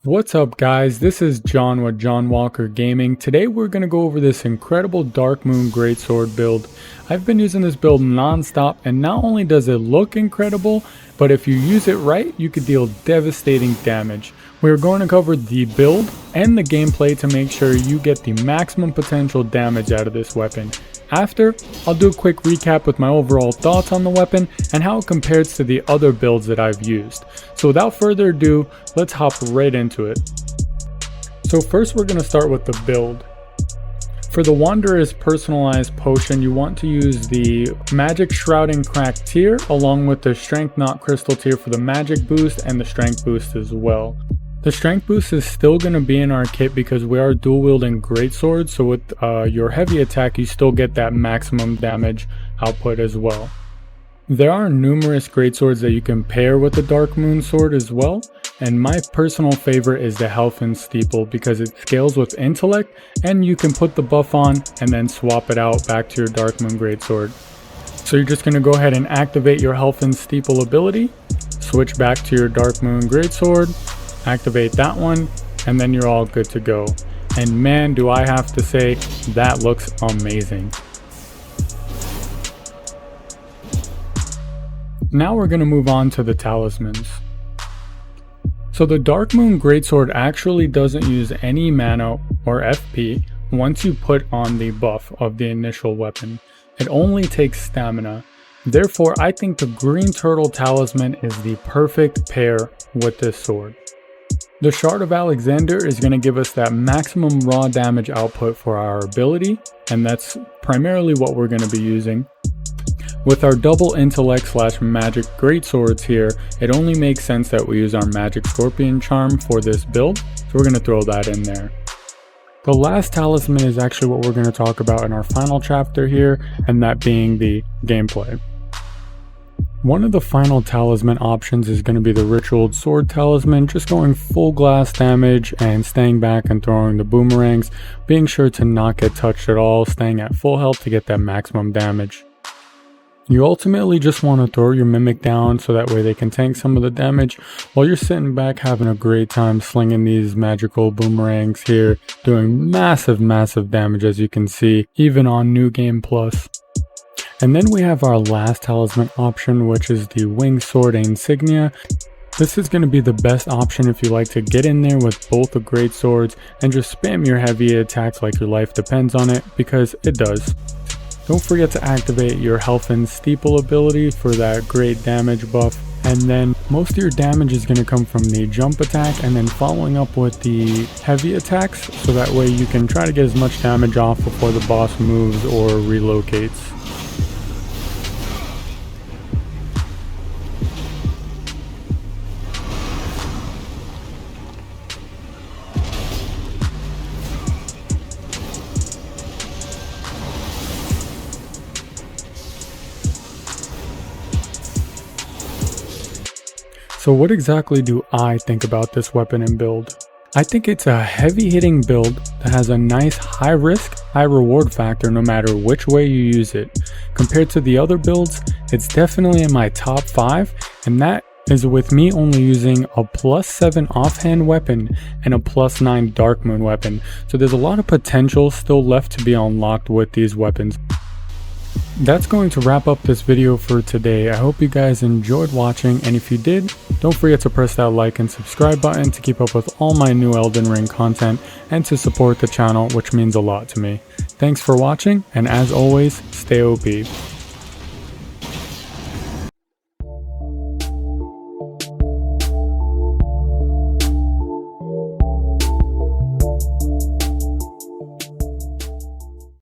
What's up guys, this is John with John Walker Gaming. Today we're going to go over this incredible Darkmoon Greatsword build. I've been using this build non-stop, and not only does it look incredible, but if you use it right, you could deal devastating damage. We're going to cover the build and the gameplay to make sure you get the maximum potential damage out of this weapon. After, I'll do a quick recap with my overall thoughts on the weapon and how it compares to the other builds that I've used. So without further ado, let's hop right into it. So first we're going to start with the build. For the Wanderer's personalized potion, you want to use the Magic Shrouding Crack tier along with the Strength Knot Crystal tier for the magic boost and the strength boost as well. The strength boost is still going to be in our kit because we are dual wielding greatswords, so with your heavy attack you still get that maximum damage output as well. There are numerous greatswords that you can pair with the Darkmoon sword as well, and my personal favorite is the Helfen Steeple because it scales with intellect and you can put the buff on and then swap it out back to your Darkmoon greatsword. So you're just going to go ahead and activate your Helfen Steeple ability, switch back to your Darkmoon greatsword, activate that one, and then you're all good to go. And man, do I have to say, that looks amazing. Now we're going to move on to the talismans. So the Darkmoon greatsword actually doesn't use any mana or FP once you put on the buff of the initial weapon. It only takes stamina. Therefore, I think the green turtle talisman is the perfect pair with this sword. The Shard of Alexander is going to give us that maximum raw damage output for our ability, and that's primarily what we're going to be using. With our double intellect / magic greatswords here, it only makes sense that we use our magic scorpion charm for this build, so we're going to throw that in there. The last talisman is actually what we're going to talk about in our final chapter here, and that being the gameplay. One of the final talisman options is going to be the Ritualed Sword Talisman, just going full glass damage and staying back and throwing the boomerangs, being sure to not get touched at all, staying at full health to get that maximum damage. You ultimately just want to throw your Mimic down so that way they can tank some of the damage while you're sitting back having a great time slinging these magical boomerangs here, doing massive damage as you can see, even on New Game Plus. And then we have our last talisman option, which is the Winged Sword Insignia. This is going to be the best option if you like to get in there with both the great swords and just spam your heavy attacks like your life depends on it, because it does. Don't forget to activate your Helfen Steeple ability for that great damage buff. And then most of your damage is going to come from the jump attack and then following up with the heavy attacks, so that way you can try to get as much damage off before the boss moves or relocates. So what exactly do I think about this weapon and build? I think it's a heavy hitting build that has a nice high risk, high reward factor no matter which way you use it. Compared to the other builds, it's definitely in my top 5, and that is with me only using a +7 offhand weapon and a +9 Darkmoon weapon. So there's a lot of potential still left to be unlocked with these weapons. That's going to wrap up this video for today. I hope you guys enjoyed watching, and if you did, don't forget to press that like and subscribe button to keep up with all my new Elden Ring content and to support the channel, which means a lot to me. Thanks for watching, and as always, stay OP.